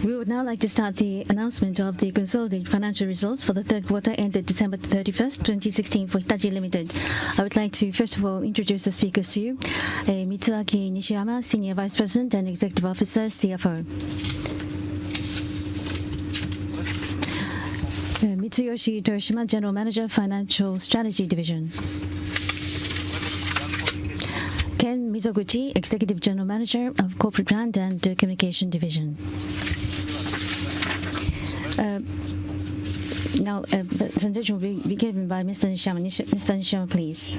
We would now like to start the announcement of the consolidated financial results for the third quarter ended December 31st, 2016 for Hitachi Limited. I would like to first of all introduce the speakers to you. Mitsuaki Nishiyama, Senior Vice President and Executive Officer, CFO. Mitsuyoshi Toyoshima, General Manager, Financial Strategy Division. Ken Mizoguchi, Executive General Manager of Corporate Brand and Communication Division. Now, presentation will be given by Mr. Nishiyama. Mr. Nishiyama, please.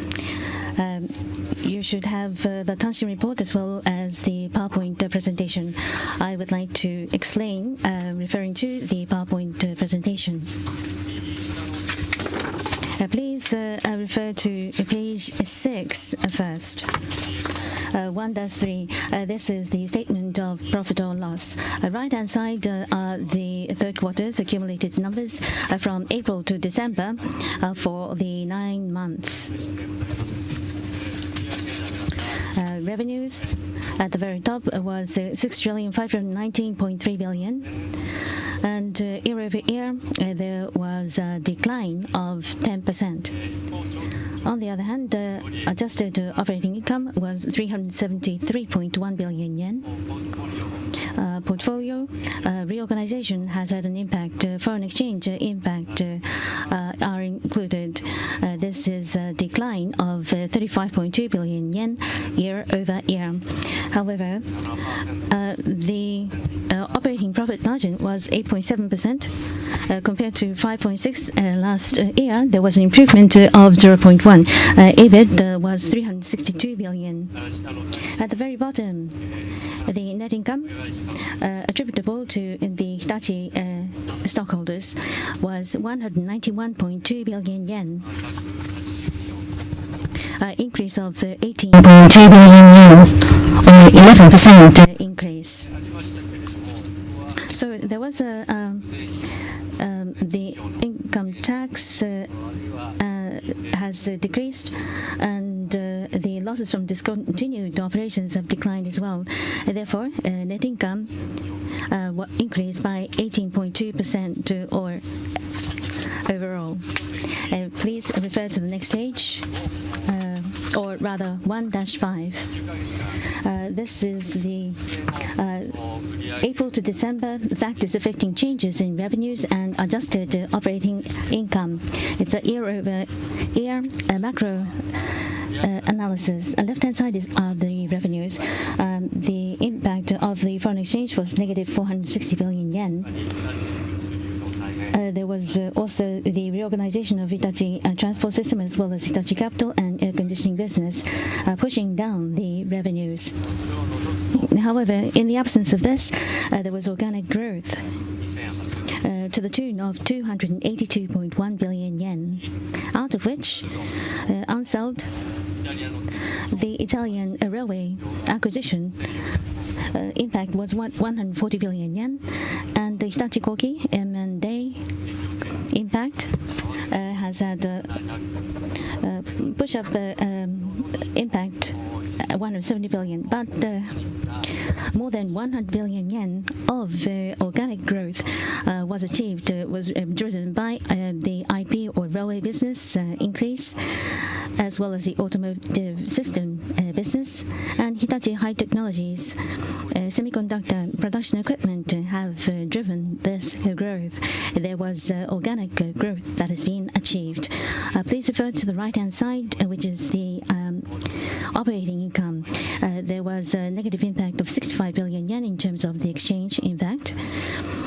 You should have the Tanshin report as well as the PowerPoint presentation. I would like to explain, referring to the PowerPoint presentation. Please refer to page 6 first. 1-3. This is the statement of profit or loss. Right-hand side are the third quarter's accumulated numbers from April to December for the 9 months. Revenues at the very top was 6,519.3 billion. And year-over-year, there was a decline of 10%. On the other hand, adjusted operating income was 373.1 billion yen. Portfolio reorganization has had an impact. Foreign exchange impact are included. This is a decline of 35.2 billion yen year-over-year. However, the operating profit margin was 8.7% compared to 5.6% last year. There was an improvement of 0.1. EBIT was 362 billion. At the very bottom, the net income attributable to the Hitachi stockholders was 191.2 billion yen. Increase of 18.2 billion yen, or 11% increase. So there was the income tax has decreased, and the losses from discontinued operations have declined as well. Therefore, net income increased by 18.2% or overall. Please refer to the next page, or rather 1-5. This is the April to December factors affecting changes in revenues and adjusted operating income. It's a year-over-year macro analysis. On the left-hand side are the revenues. The impact of the foreign exchange was negative 460 billion yen. There was also the reorganization of Hitachi Transport System as well as Hitachi Capital and air conditioning business, pushing down the revenues. However, in the absence of this, there was organic growth to the tune of 282.1 billion yen, out of which unsold the Italian railway acquisition impact was 140 billion yen, and the Hitachi Koki M&A impact has had a push-up impact 170 billion, but more than 100 billion yen of organic growth was achieved, was driven by the IP or railway business increase, as well as the automotive system business, and Hitachi High Technologies semiconductor production equipment have driven this growth. There was organic growth that has been achieved. Please refer to the right-hand side, which is the operating income. There was a negative impact of 65 billion yen in terms of the exchange impact.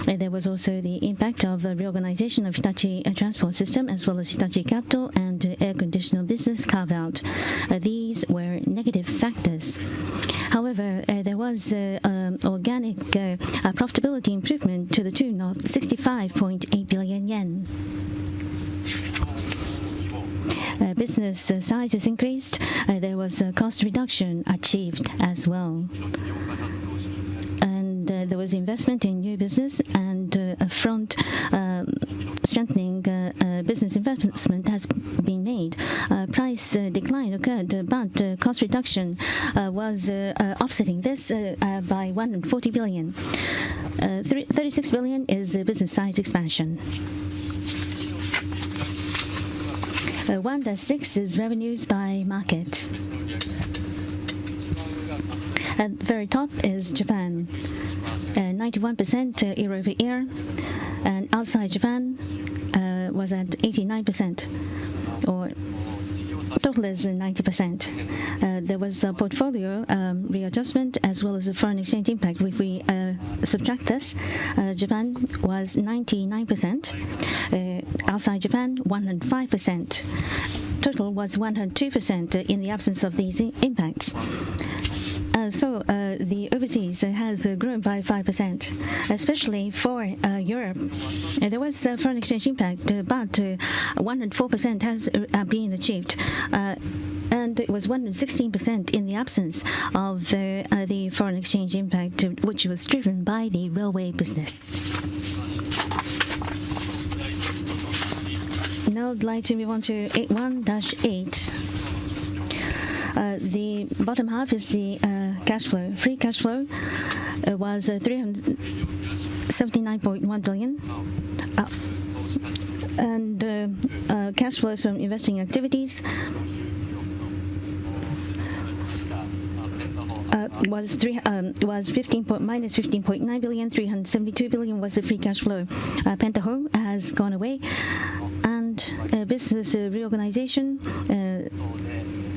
There was also the impact of reorganization of Hitachi Transport System as well as Hitachi Capital and air conditioner business carve-out. These were negative factors. However, there was organic profitability improvement to the tune of 65.8 billion yen. Business size is increased. There was a cost reduction achieved as well. And there was investment in new business and front strengthening business investment has been made. Price decline occurred, but cost reduction was offsetting this by 140 billion. 36 billion is business size expansion. 1-6 is revenues by market. At the very top is Japan, 91% year-over-year, and outside Japan was at 89%, or total is 90%. There was a portfolio readjustment as well as a foreign exchange impact. If we subtract this, Japan was 99%, outside Japan 105%. Total was 102% in the absence of these impacts. So the overseas has grown by 5%, especially for Europe. There was a foreign exchange impact, but 104% has been achieved. And it was 116% in the absence of the foreign exchange impact, which was driven by the railway business. Now I'd like to move on to 1-8. The bottom half is the cash flow. Free cash flow was 379.1 billion. And cash flows from investing activities was minus 15.9 billion. 372 billion was the free cash flow. Pentaho has gone away, and business reorganization,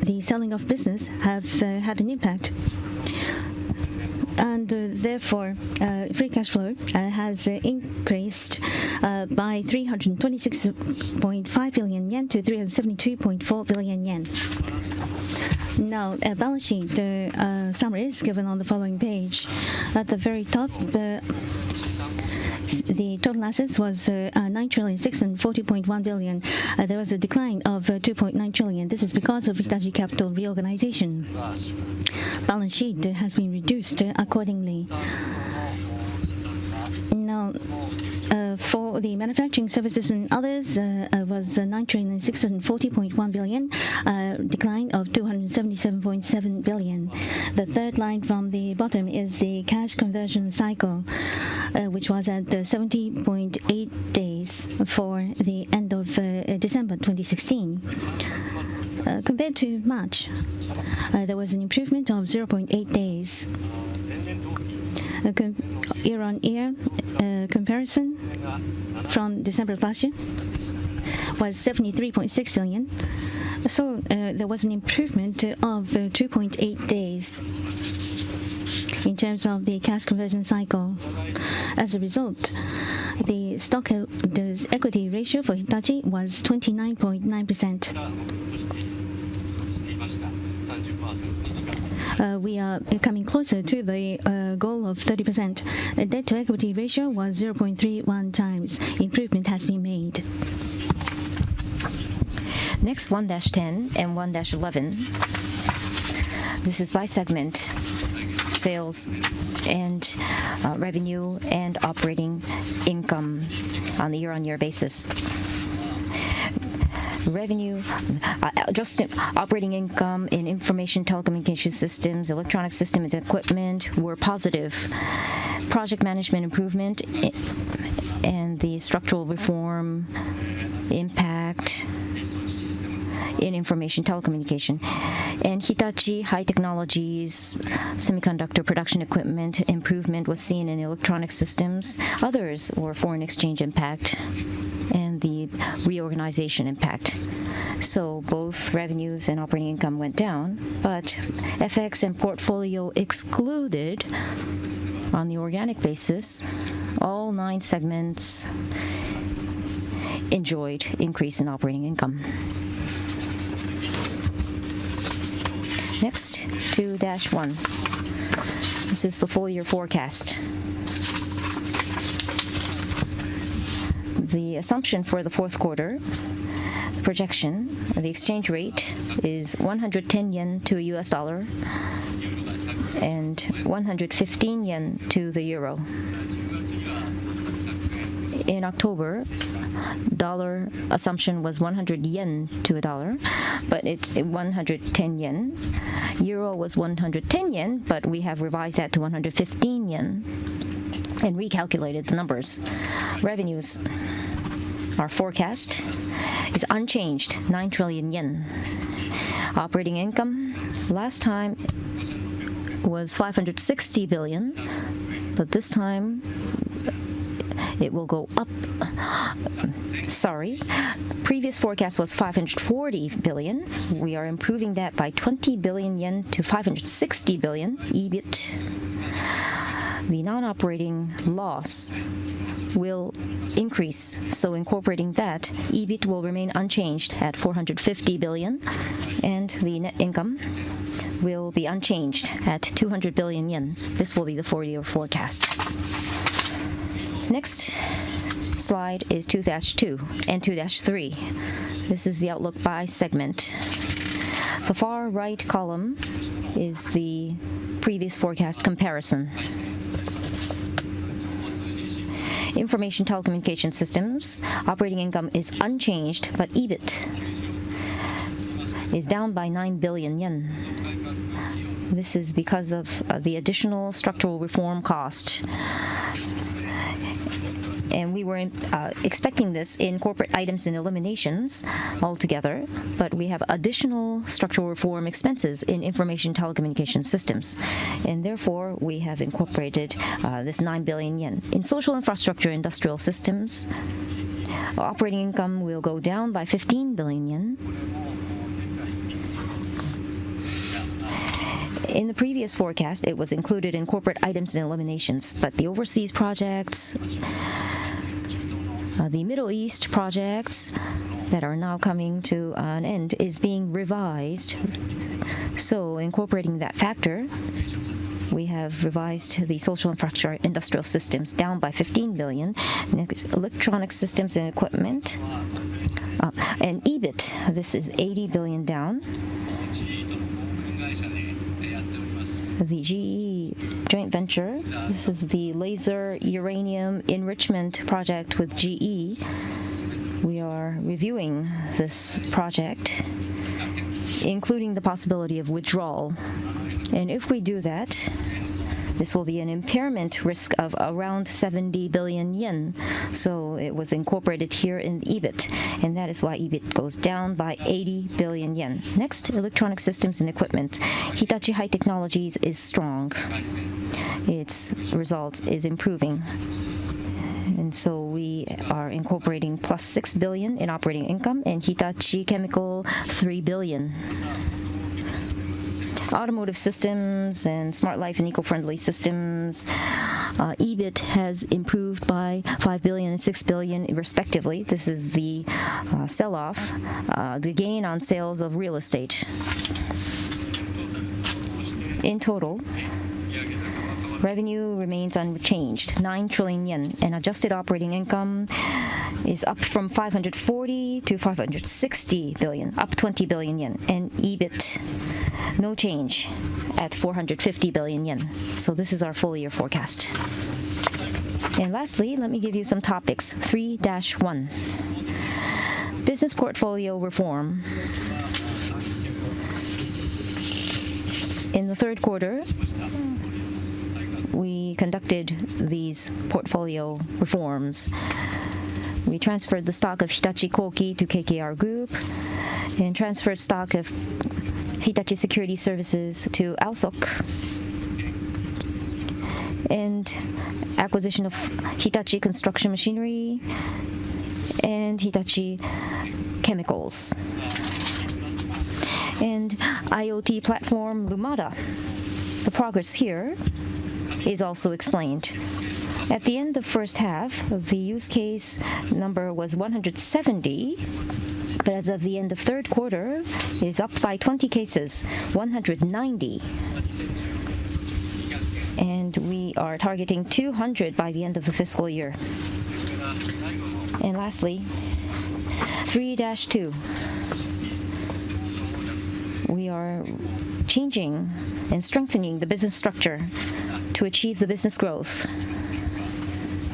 the selling of business, have had an impact. And therefore, free cash flow has increased by 326.5 billion yen to 372.4 billion yen. Now, a balance sheet summary is given on the following page. At the very top, the total assets was 9,640.1 billion. There was a decline of 2.9 trillion. This is because of Hitachi capital reorganization. Balance sheet has been reduced accordingly. Now, for the manufacturing services and others, was 9,640.1 billion, decline of 277.7 billion. The third line from the bottom is the cash conversion cycle, which was at 70.8 days for the end of December 2016. Compared to March, there was an improvement of 0.8 days. Year-on-year comparison from December of last year was 73.6 billion. So there was an improvement of 2.8 days in terms of the cash conversion cycle. As a result, the stockholders' equity ratio for Hitachi was 29.9%. We are coming closer to the goal of 30%. Debt to equity ratio was 0.31 times. Improvement has been made. Next, 1-10 and 1-11. This is by segment: sales and revenue and operating income on the year-on-year basis. Revenue, just operating income in information telecommunication systems, electronic systems and equipment were positive. Project management improvement and the structural reform impact in information telecommunication. And Hitachi High Technologies semiconductor production equipment improvement was seen in electronic systems. Others were foreign exchange impact and the reorganization impact. So both revenues and operating income went down, but FX and portfolio excluded, on the organic basis, all 9 segments enjoyed increase in operating income. Next, 2-1. This is the full year forecast. The assumption for the fourth quarter projection, the exchange rate is 110 yen to a US dollar and 115 yen to the euro. in October, dollar assumption was 100 yen to a dollar, but it's 110 yen. Euro was 110 yen, but we have revised that to 115 yen and recalculated the numbers. Revenues, our forecast is unchanged, 9 trillion yen. Operating income last time was 560 billion, but this time it will go up. Sorry, previous forecast was 540 billion. We are improving that by 20 billion yen to 560 billion. EBIT, the non-operating loss will increase. So incorporating that, EBIT will remain unchanged at 450 billion, and the net income will be unchanged at 200 billion yen. This will be the 4-year forecast. Next slide is 2-2 and 2-3. This is the outlook by segment. The far right column is the previous forecast comparison. Information Telecommunication Systems, operating income is unchanged, but EBIT is down by 9 billion yen. This is because of the additional structural reform cost. And we were expecting this in corporate items and eliminations altogether, but we have additional structural reform expenses in information telecommunication systems, and therefore we have incorporated this 9 billion yen. In social infrastructure industrial systems, operating income will go down by 15 billion yen. In the previous forecast, it was included in corporate items and eliminations, but the overseas projects, the Middle East projects that are now coming to an end is being revised. So incorporating that factor, we have revised the social infrastructure industrial systems down by 15 billion. Next, electronic systems and equipment. And EBIT, this is 80 billion down. The GE joint venture, this is the laser uranium enrichment project with GE. We are reviewing this project, including the possibility of withdrawal. And if we do that, this will be an impairment risk of around 70 billion yen. So it was incorporated here in the EBIT, and that is why EBIT goes down by 80 billion yen. Next, electronic systems and equipment. Hitachi High Technologies is strong. Its result is improving. And so we are incorporating plus 6 billion in operating income, and Hitachi Chemical 3 billion. Automotive systems and smart life and eco-friendly systems, EBIT has improved by 5 billion and 6 billion respectively. This is the sell-off, the gain on sales of real estate. In total, revenue remains unchanged, 9 trillion yen, and adjusted operating income is up from 540 to 560 billion, up 20 billion yen, and EBIT, no change at 450 billion yen. So this is our full year forecast. And lastly, let me give you some topics. 3-1. Business portfolio reform. In the third quarter, we conducted these portfolio reforms. We transferred the stock of Hitachi Koki to KKR Group and transferred stock of Hitachi Securities Services to Alsok, and acquisition of Hitachi Construction Machinery and Hitachi Chemicals. And IoT platform Lumada. The progress here is also explained. At the end of first half, the use case number was 170, but as of the end of third quarter, it is up by 20 cases, 190. And we are targeting 200 by the end of the fiscal year. And lastly, 3-2. We are changing and strengthening the business structure to achieve the business growth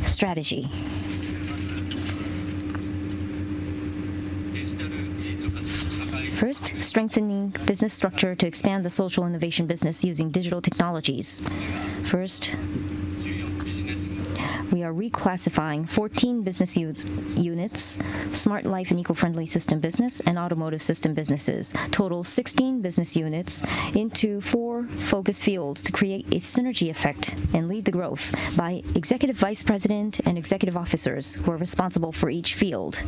strategy. First, strengthening business structure to expand the social innovation business using digital technologies. First, we are reclassifying 14 business units, smart life and eco-friendly system business, and automotive system businesses, total 16 business units, into 4 focus fields to create a synergy effect and lead the growth by executive vice president and executive officers who are responsible for each field.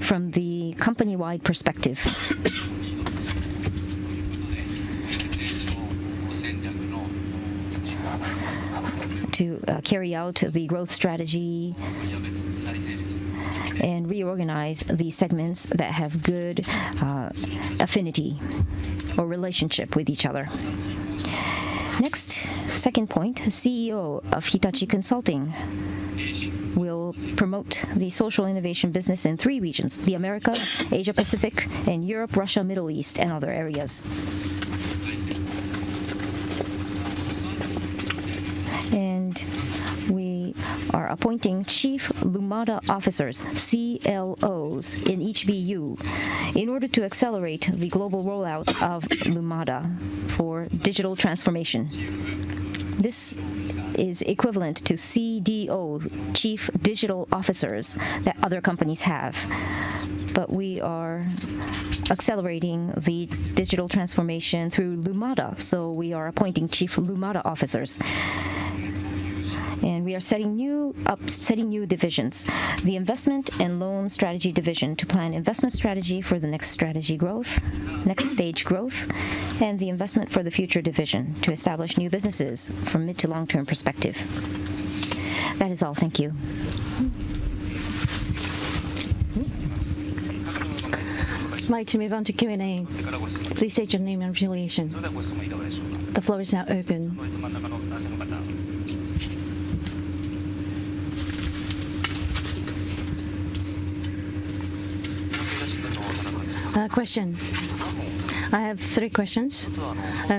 From the company-wide perspective, to carry out the growth strategy and reorganize the segments that have good affinity or relationship with each other. Next, second point, CEO of Hitachi Consulting will promote the social innovation business in 3 regions: the Americas, Asia Pacific, and Europe, Russia, Middle East, and other areas. And we are appointing Chief Lumada Officers, CLOs, in each BU in order to accelerate the global rollout of Lumada for digital transformation. This is equivalent to CDO, Chief Digital Officers, that other companies have. But we are accelerating the digital transformation through Lumada, so we are appointing Chief Lumada Officers. And we are setting new divisions. The Investment and Loan Strategy Division to plan investment strategy for the next stage growth, and the Investment for the Future Division to establish new businesses from mid to long-term perspective. That is all. Thank you. I'd like to move on to Q&A. Please state your name and affiliation. The floor is now open. Question. I have 3 questions.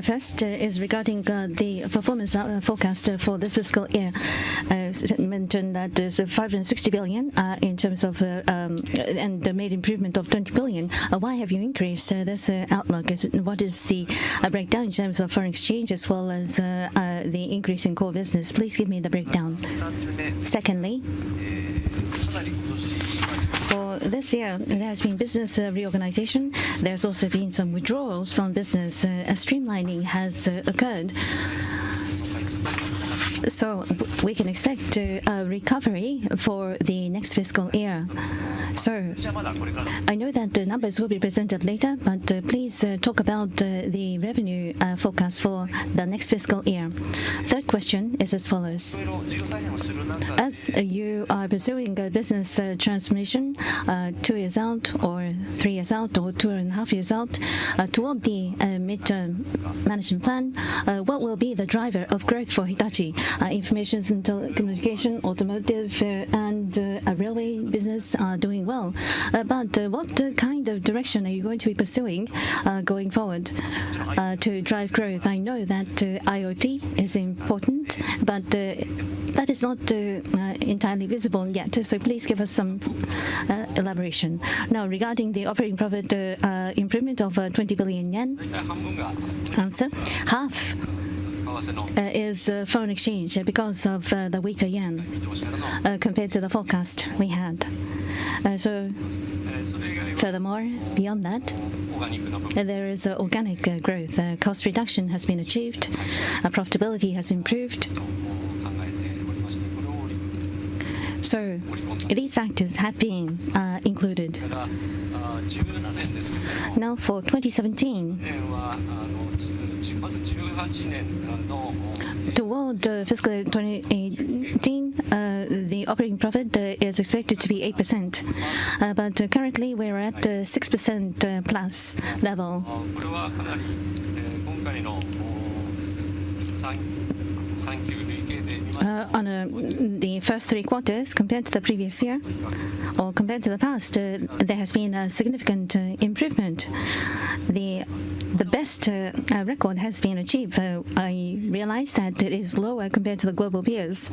First is regarding the performance forecast for this fiscal year. Mentioned that there's 560 billion in terms of and made improvement of 20 billion. Why have you increased this outlook? What is the breakdown in terms of foreign exchange as well as the increase in core business? Please give me the breakdown. Secondly, for this year, there has been business reorganization. There's also been some withdrawals from business. A streamlining has occurred. So we can expect a recovery for the next fiscal year. So I know that the numbers will be presented later, but please talk about the revenue forecast for the next fiscal year. Third question is as follows. As you are pursuing a business transformation 2 years out or 3 years out or 2.5 years out toward the midterm management plan, what will be the driver of growth for Hitachi? Information and telecommunication, automotive, and railway business are doing well. But what kind of direction are you going to be pursuing going forward to drive growth? I know that IoT is important, but that is not entirely visible yet. So please give us some elaboration. Now, regarding the operating profit improvement of 20 billion yen, answer, half is foreign exchange because of the weaker yen compared to the forecast we had. So furthermore, beyond that, there is organic growth. Cost reduction has been achieved. Profitability has improved. So these factors have been included. Now for 2017, toward fiscal year 2018, the operating profit is expected to be 8%, but currently we're at 6% plus level. On the first 3 quarters, compared to the previous year or compared to the past, there has been a significant improvement. The best best record has been achieved. I realize that it is lower compared to the global peers,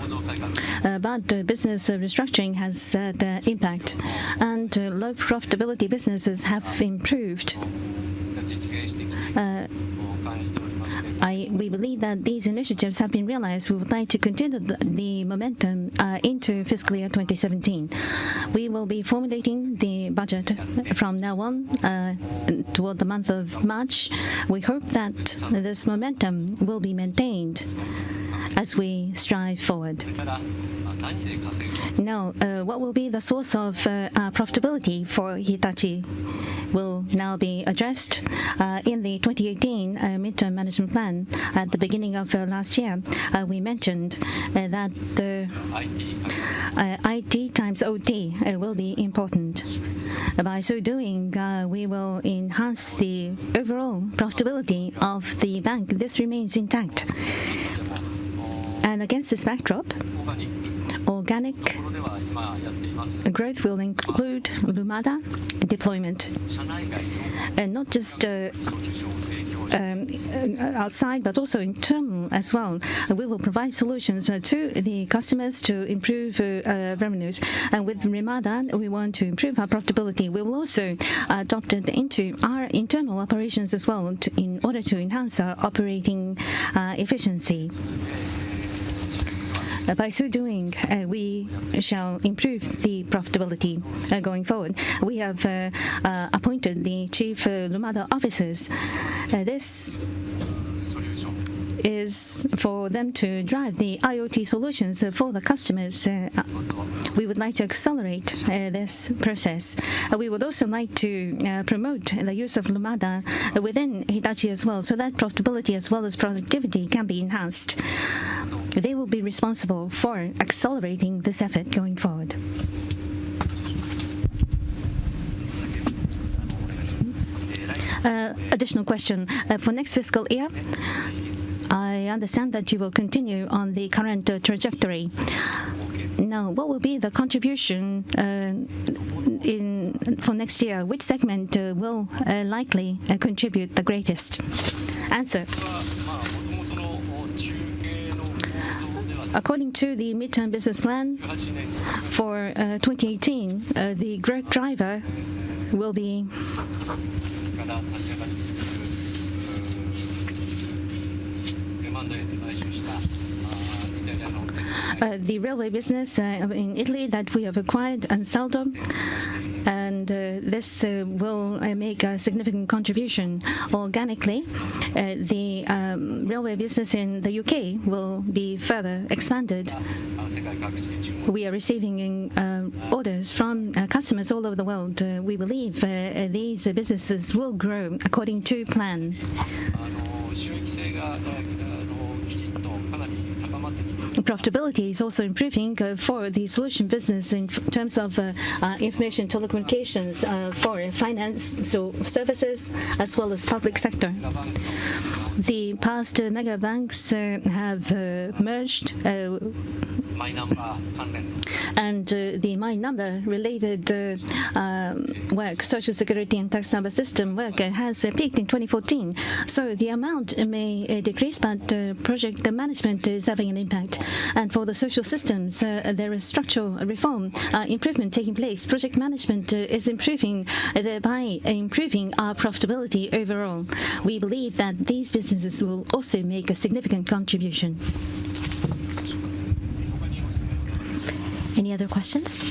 but business restructuring has had impact, and low profitability businesses have improved. We believe that these initiatives have been realized. We would like to continue the momentum into fiscal year 2017. We will be formulating the budget from now on toward the month of March. We hope that this momentum will be maintained as we strive forward. Now, what will be the source of profitability for Hitachi will now be addressed. In the 2018 midterm management plan at the beginning of last year, we mentioned that the IT times OT will be important. By so doing, we will enhance the overall profitability of the bank. This remains intact. And against this backdrop, organic growth will include Lumada deployment, and not just outside, but also internal as well. We will provide solutions to the customers to improve revenues. And with Lumada, we want to improve our profitability. We will also adopt it into our internal operations as well in order to enhance our operating efficiency. By so doing, we shall improve the profitability going forward. We have appointed the chief Lumada officers. This is for them to drive the IoT solutions for the customers. We would like to accelerate this process. We would also like to promote the use of Lumada within Hitachi as well, so that profitability as well as productivity can be enhanced. They will be responsible for accelerating this effort going forward. Additional question. For next fiscal year, I understand that you will continue on the current trajectory. Now, what will be the contribution for next year? Which segment will likely contribute the greatest? Answer. According to the midterm business plan for 2018, the growth driver will be the railway business in Italy that we have acquired, Ansaldo, and this will make a significant contribution organically. The railway business in the UK will be further expanded. We are receiving orders from customers all over the world. We believe these businesses will grow according to plan. Profitability is also improving for the solution business in terms of information telecommunications for financial services as well as public sector. The past mega banks have merged, and the My Number related work, Social Security and Tax Number System work, has peaked in 2014. So the amount may decrease, but project management is having an impact. And for the social systems, there is structural reform improvement taking place. Project management is improving, thereby improving our profitability overall. We believe that these businesses will also make a significant contribution. Any other questions?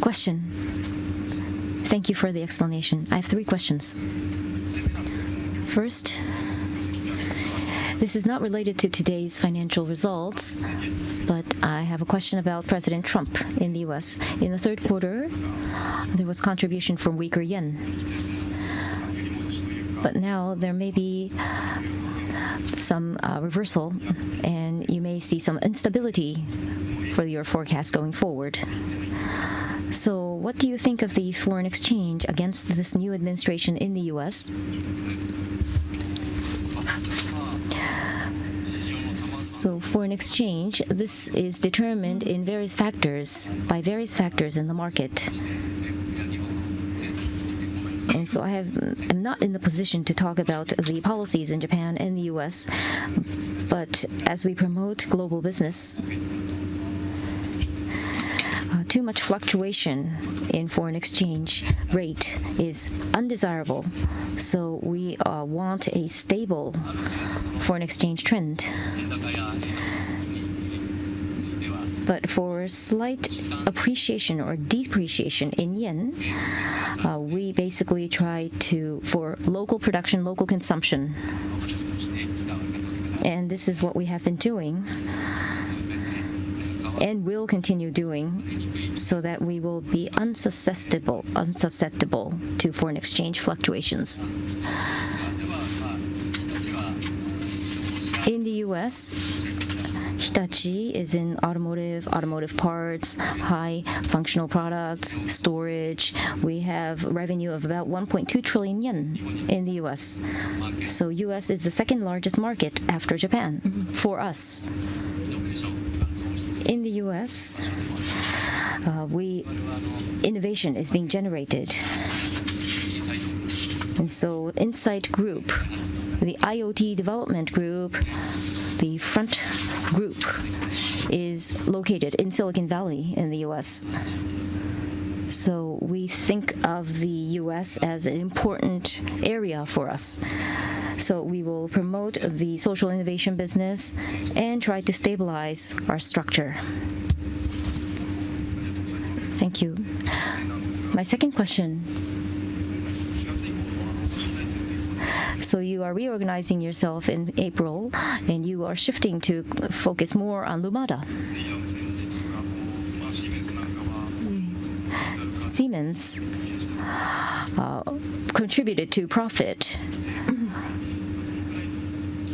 Question. Thank you for the explanation. I have 3 questions. First, this is not related to today's financial results, but I have a question about President Trump in the U.S. In the third quarter, there was contribution from weaker yen. But now there may be some reversal, and you may see some instability for your forecast going forward. So what do you think of the foreign exchange against this new administration in the U.S.? So foreign exchange, this is determined in by various factors in the market. And so I'm not in the position to talk about the policies in Japan and the US, but as we promote global business, too much fluctuation in foreign exchange rate is undesirable. So we want a stable foreign exchange trend. But for slight appreciation or depreciation in yen, we basically try for local production, local consumption. And this is what we have been doing and will continue doing, so that we will be unsusceptible to foreign exchange fluctuations. In the US, Hitachi is in automotive parts, high functional products, storage. We have revenue of about 1.2 trillion yen in the US. So US is the second largest market after Japan for us. In the US, innovation is being generated. And so Insight Group, the IoT development group, the front group is located in Silicon Valley in the US. So we think of the US as an important area for us. So we will promote the social innovation business and try to stabilize our structure. Thank you. My second question. So you are reorganizing yourself in April, and you are shifting to focus more on Lumada. Siemens contributed to profit.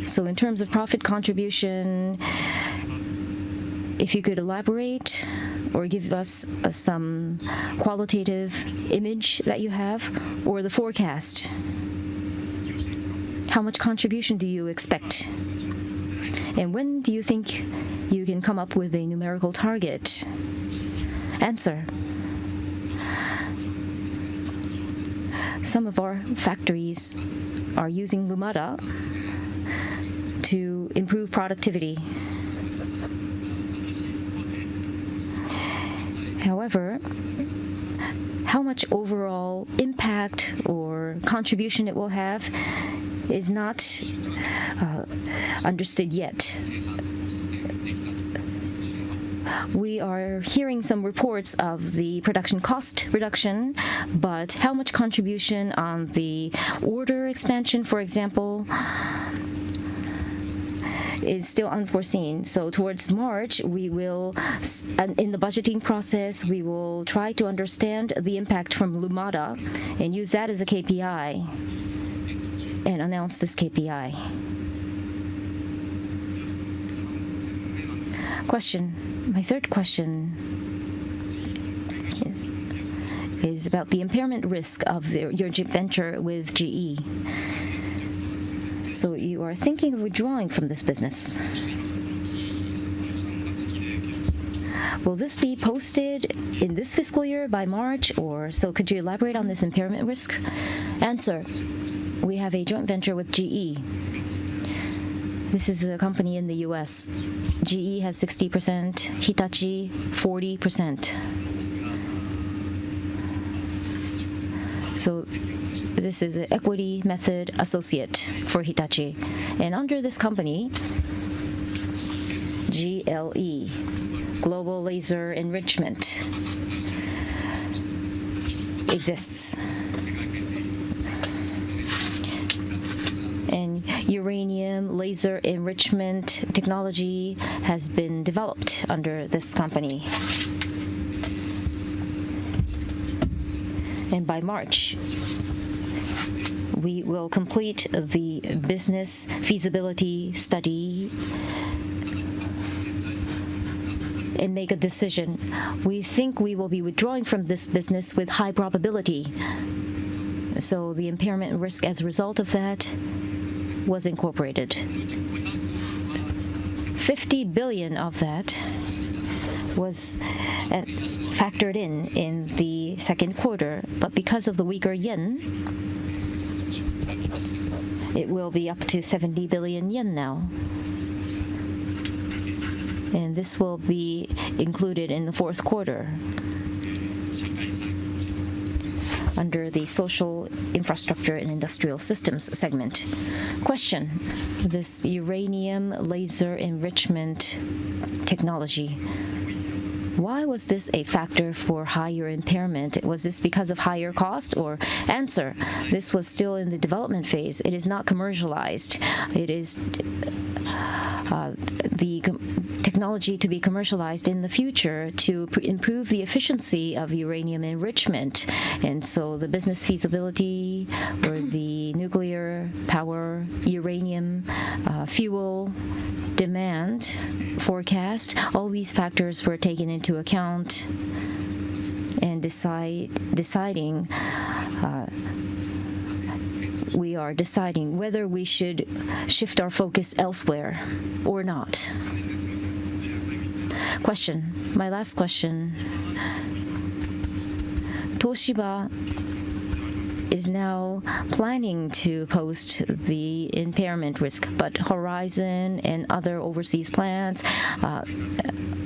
So in terms of profit contribution, if you could elaborate or give us some qualitative image that you have, or the forecast. How much contribution do you expect? And when do you think you can come up with a numerical target? Answer. Some of our factories are using Lumada to improve productivity. However, how much overall impact or contribution it will have is not understood yet. We are hearing some reports of the production cost reduction, but how much contribution on the order expansion, for example, is still unforeseen. So towards March, we will, in the budgeting process, we will try to understand the impact from Lumada and use that as a KPI and announce this KPI. Question. My third question is about the impairment risk of your joint venture with GE. So you are thinking of withdrawing from this business. Will this be posted in this fiscal year by March, or so? Could you elaborate on this impairment risk? Answer. We have a joint venture with GE. This is a company in the US. GE has 60%, Hitachi 40%. So this is an equity method associate for Hitachi. And under this company, GLE, Global Laser Enrichment, exists. And uranium laser enrichment technology has been developed under this company. And by March, we will complete the business feasibility study and make a decision. We think we will be withdrawing from this business with high probability. So the impairment risk as a result of that was incorporated. 50 billion of that was factored in the second quarter, but because of the weaker yen, it will be up to 70 billion yen now. And this will be included in the fourth quarter under the Social Infrastructure and Industrial Systems segment. Question: this uranium laser enrichment technology, why was this a factor for higher impairment? Was this because of higher cost? Or answer: this was still in the development phase. It is not commercialized. It is the technology to be commercialized in the future to improve the efficiency of uranium enrichment. And so the business feasibility or the nuclear power, uranium fuel demand forecast, all these factors were taken into account and deciding we are deciding whether we should shift our focus elsewhere or not. Question. My last question. Toshiba is now planning to post the impairment risk, but Horizon and other overseas plants,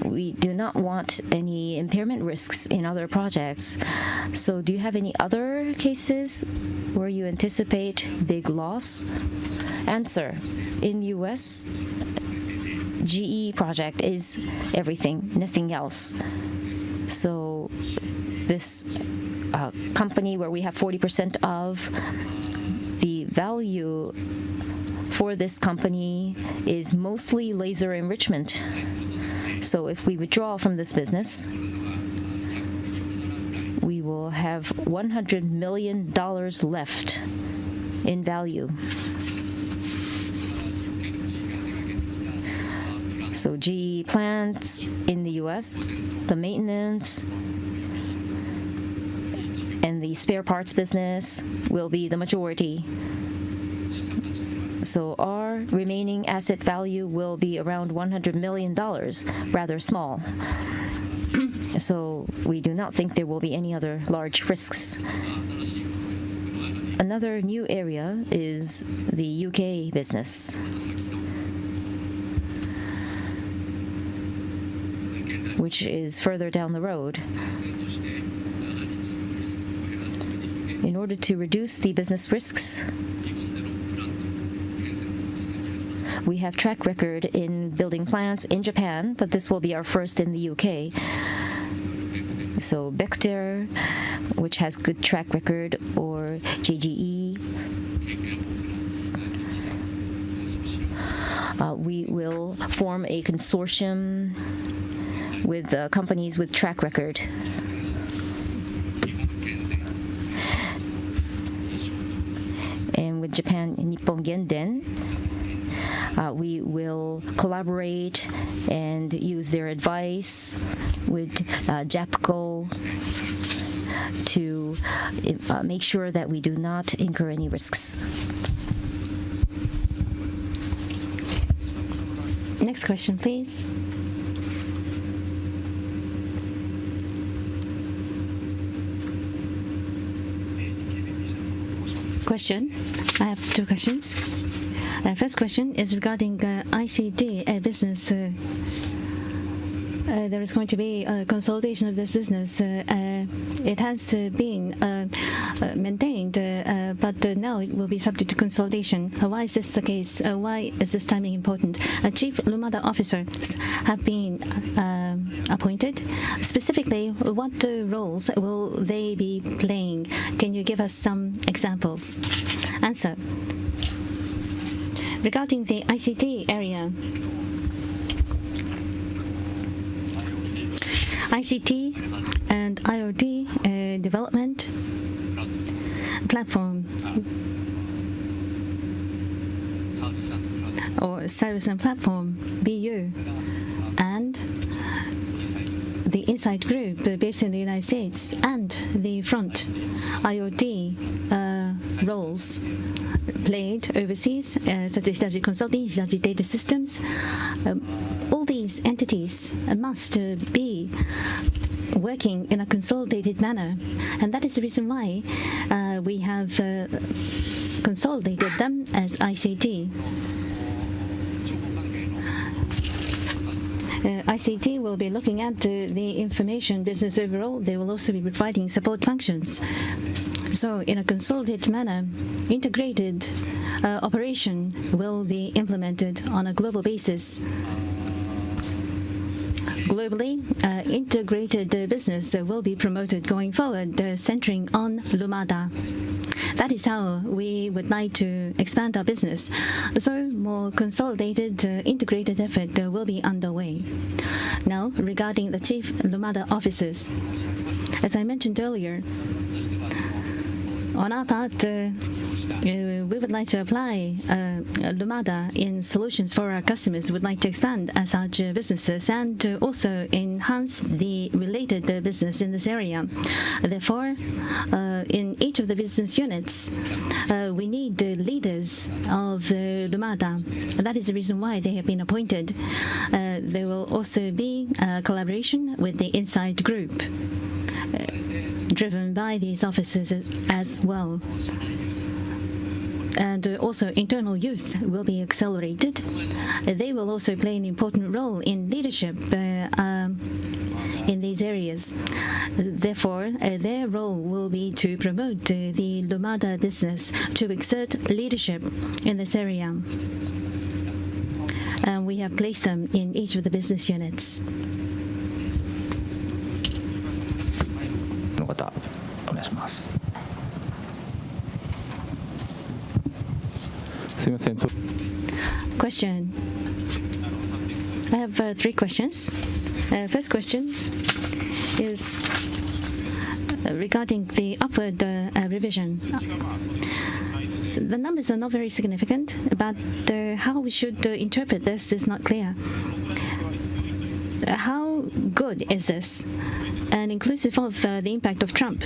we do not want any impairment risks in other projects. So do you have any other cases where you anticipate big loss? Answer: in US, GE project is everything, nothing else. So this company where we have 40% of the value for this company is mostly laser enrichment. So if we withdraw from this business, we will have $100 million left in value. So GE plants in the US, the maintenance and the spare parts business will be the majority. So our remaining asset value will be around $100 million, rather small. So we do not think there will be any other large risks. Another new area is the UK business. Which is further down the road. In order to reduce the business risks, we have track record in building plants in Japan, but this will be our first in the UK. So Bechtel, which has good track record, or JGE, we will form a consortium with companies with track record. And with Japan and Nippon Genden, we will collaborate and use their advice with JAPCO to make sure that we do not incur any risks. Next question, please. Question. I have two questions. First question is regarding ICT business. There is going to be a consolidation of this business. It has been maintained, but now it will be subject to consolidation. Why is this the case? Why is this timing important? Chief Lumada officers have been appointed. Specifically, what roles will they be playing? Can you give us some examples? Answer. Regarding the ICT area, ICT and IoT development platform or service and platform BU, and the Inside Group based in the United States, and the Front IoT roles played overseas, such as Hitachi Consulting, Hitachi Data Systems. All these entities must be working in a consolidated manner, and that is the reason why we have consolidated them as ICT. ICT will be looking at the information business overall. They will also be providing support functions. So in a consolidated manner, integrated operation will be implemented on a global basis. Globally, integrated business will be promoted going forward, centering on Lumada. That is how we would like to expand our business. So more consolidated, integrated effort will be underway. Now, regarding the chief Lumada officers, as I mentioned earlier, on our part, we would like to apply Lumada in solutions for our customers. We would like to expand such businesses and also enhance the related business in this area. Therefore, in each of the business units, we need leaders of Lumada. That is the reason why they have been appointed. There will also be collaboration with the inside group, driven by these officers as well. And also internal use will be accelerated. They will also play an important role in leadership in these areas. Therefore, their role will be to promote the Lumada business, to exert leadership in this area. And we have placed them in each of the business units. の方お願いします。すみません。Question. I have 3 questions. First question is regarding the upward revision. The numbers are not very significant, but how we should interpret this is not clear. How good is this? And inclusive of the impact of Trump,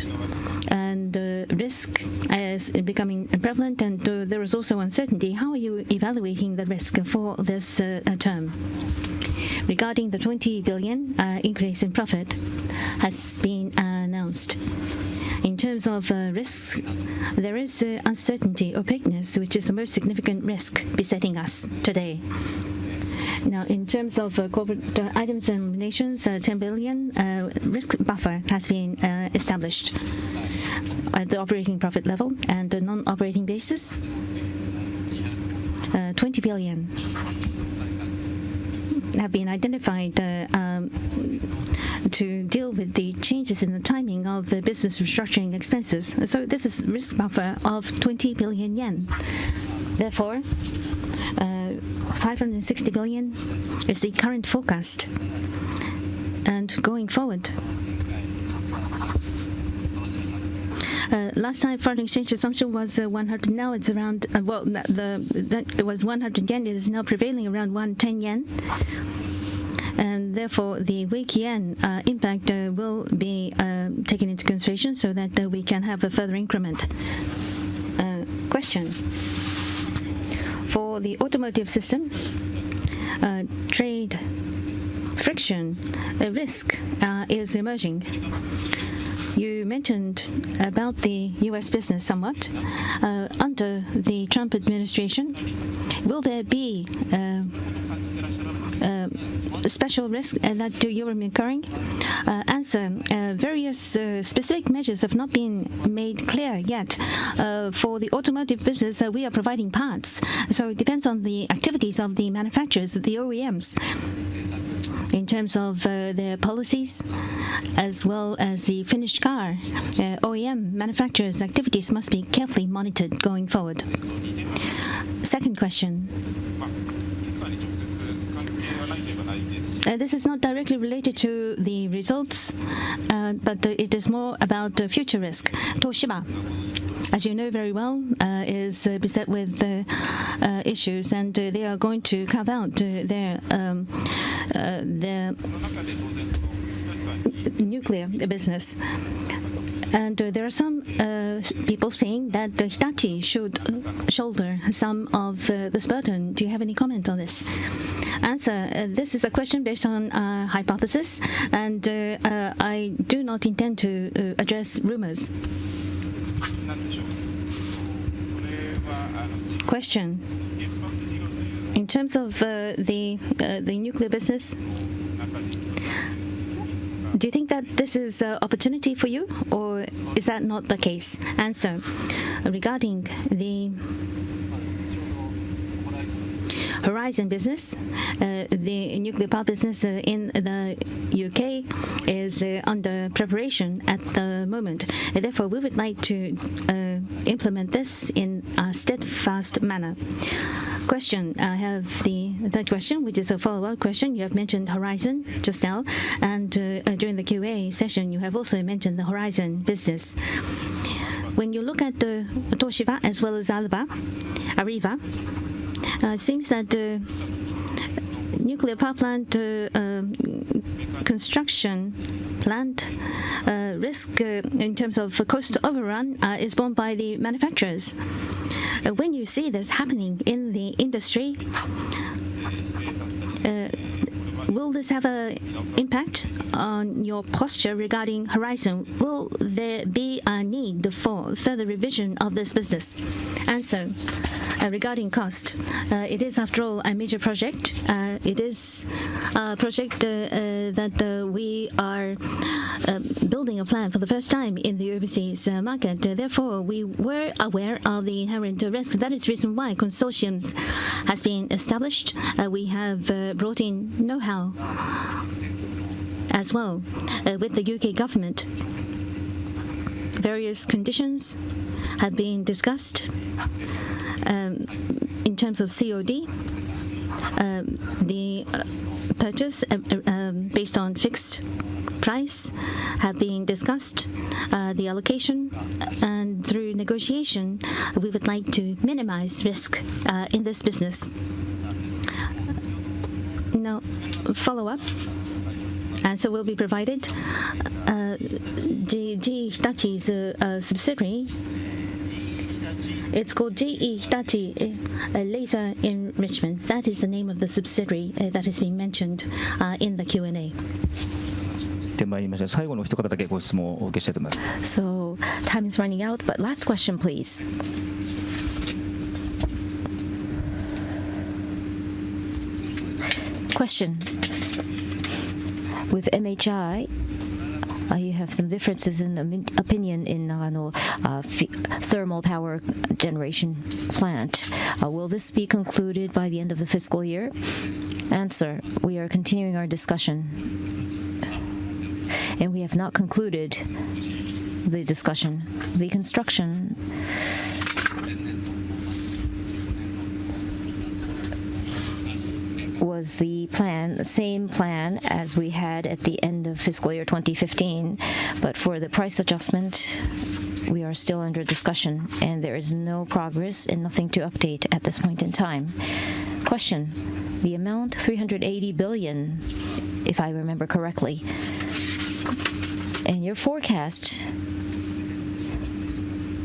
and risk is becoming prevalent, and there is also uncertainty. How are you evaluating the risk for this term? Regarding the 20 billion increase in profit has been announced. In terms of risks, there is uncertainty, opaqueness, which is the most significant risk besetting us today. Now, in terms of corporate items and eliminations, 10 billion risk buffer has been established at the operating profit level, and the non-operating basis, 20 billion have been identified to deal with the changes in the timing of the business restructuring expenses. So this is risk buffer of 20 billion yen. Therefore, 560 billion is the current forecast. And going forward, last time foreign exchange assumption was 100. Now it's around it was 100 yen. It is now prevailing around 110 yen. And therefore, the weak yen impact will be taken into consideration so that we can have a further increment. Question. For the automotive system, trade friction risk is emerging. You mentioned about the U.S. business somewhat. Under the Trump administration, will there be a special risk that you are incurring? Answer. Various specific measures have not been made clear yet. For the automotive business, we are providing parts. So it depends on the activities of the manufacturers, the OEMs, in terms of their policies, as well as the finished car. OEM manufacturers' activities must be carefully monitored going forward. Second question. This is not directly related to the results, but it is more about future risk. Toshiba, as you know very well, is beset with issues, and they are going to carve out their nuclear business. And there are some people saying that Hitachi should shoulder some of this burden. Do you have any comment on this? Answer. This is a question based on hypothesis, and I do not intend to address rumors. Question. In terms of the nuclear business, do you think that this is an opportunity for you, or is that not the case? Answer. Regarding the Horizon business, the nuclear power business in the UK is under preparation at the moment. Therefore, we would like to implement this in a steadfast manner. Question. I have the third question, which is a follow-up question. You have mentioned Horizon just now, and during the QA session, you have also mentioned the Horizon business. When you look at Toshiba as well as Areva, it seems that nuclear power plant construction plant risk in terms of cost overrun is borne by the manufacturers. When you see this happening in the industry, will this have an impact on your posture regarding Horizon? Will there be a need for further revision of this business? Answer. Regarding cost, it is, after all, a major project. It is a project that we are building a plan for the first time in the overseas market. Therefore, we were aware of the inherent risk. That is the reason why consortiums has been established. We have brought in know-how as well with the UK government. Various conditions have been discussed. In terms of COD, the purchase based on fixed price have been discussed, the allocation, and through negotiation, we would like to minimize risk in this business. Now, follow-up answer will be provided. GE Hitachi's subsidiary, it's called GE Hitachi Laser Enrichment. That is the name of the subsidiary that is being mentioned in the Q&A. で参りました。最後のお一方だけご質問をお受けしたいと思います。 So time is running out, but last question, please. Question. With MHI, you have some differences in opinion in thermal power generation plant. Will this be concluded by the end of the fiscal year? Answer. We are continuing our discussion, and we have not concluded the discussion. The construction was the same plan as we had at the end of fiscal year 2015, but for the price adjustment, we are still under discussion, and there is no progress and nothing to update at this point in time. Question. The amount, 380 billion, if I remember correctly. And your forecast,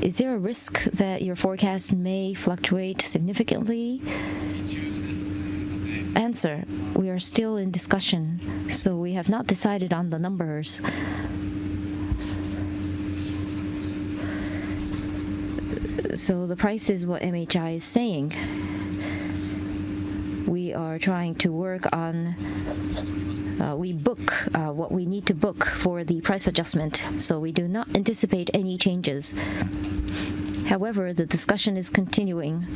is there a risk that your forecast may fluctuate significantly? Answer. We are still in discussion, so we have not decided on the numbers. So the price is what MHI is saying. We are trying to work on, we book what we need to book for the price adjustment, so we do not anticipate any changes. However, the discussion is continuing,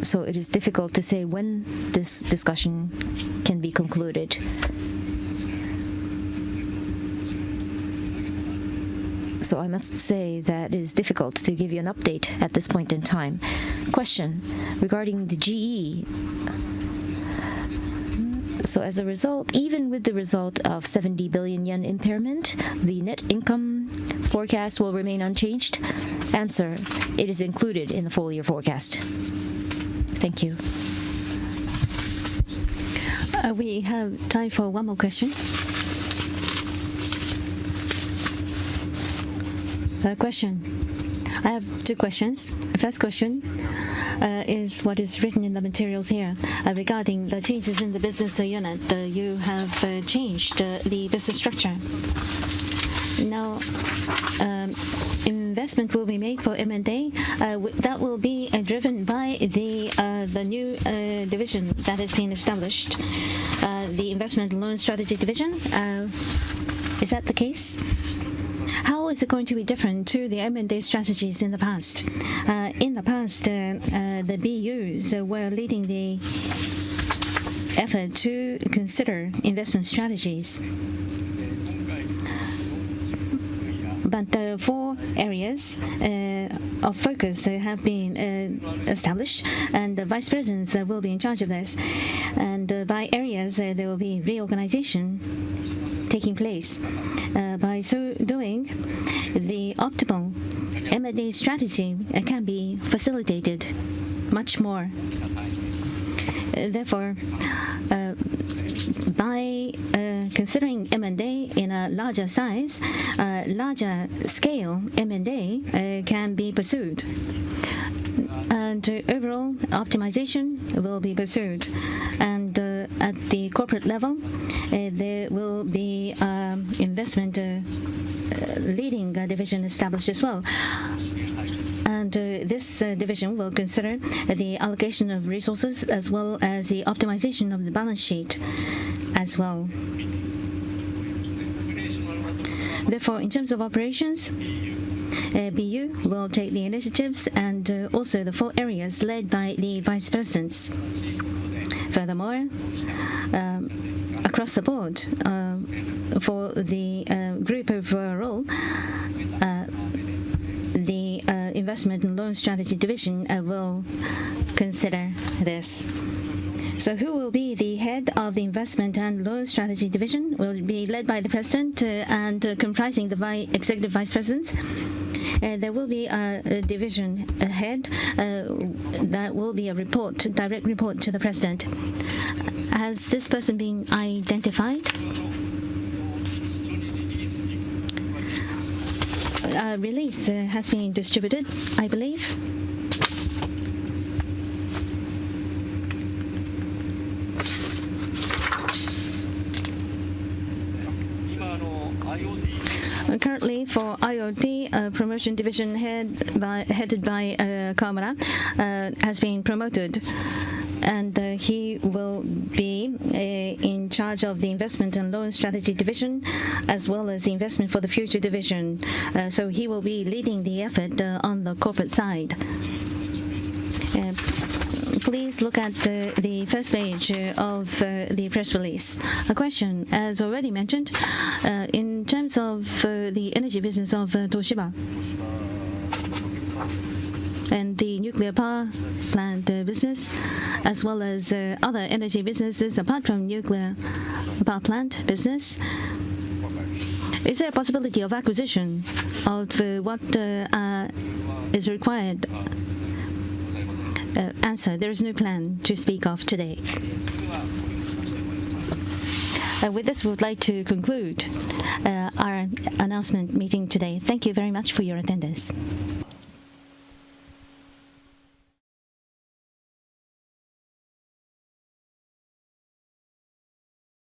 so it is difficult to say when this discussion can be concluded. So I must say that it is difficult to give you an update at this point in time. Question regarding the GE. So as a result, even with the result of 70 billion yen impairment, the net income forecast will remain unchanged? Answer. It is included in the full year forecast. Thank you. We have time for one more question. I have two questions. The first question is what is written in the materials here regarding the changes in the business unit. You have changed the business structure. Now, investment will be made for M&A. That will be driven by the new division that has been established, the Investment Loan Strategy Division. Is that the case? How is it going to be different to the M&A strategies in the past? In the past, the BUs were leading the effort to consider investment strategies. But 4 areas of focus have been established, and the vice presidents will be in charge of this. And by areas, there will be reorganization taking place. By so doing, the optimal M&A strategy can be facilitated much more. Therefore, by considering M&A in a larger size, larger scale M&A can be pursued. And overall optimization will be pursued. And at the corporate level, there will be investment leading division established as well. And this division will consider the allocation of resources as well as the optimization of the balance sheet as well. Therefore, in terms of operations, BU will take the initiatives and also the 4 areas led by the vice presidents. Furthermore, across the board, for the group overall, the Investment and Loan Strategy Division will consider this. So who will be the head of the Investment and Loan Strategy Division? Will be led by the President and comprising the Executive Vice Presidents. There will be a division head that will be a direct report to the President. Has this person been identified? A release has been distributed, I believe. Currently, for IoT, promotion division headed by Kawamura has been promoted, and he will be in charge of the Investment and Loan Strategy Division as well as the Investment for the Future Division. So he will be leading the effort on the corporate side. Please look at the first page of the press release. A question, as already mentioned, in terms of the energy business of Toshiba and the nuclear power plant business, as well as other energy businesses apart from nuclear power plant business, is there a possibility of acquisition of what is required? Answer: there is no plan to speak of today. With this, we would like to conclude our announcement meeting today. Thank you very much for your attendance.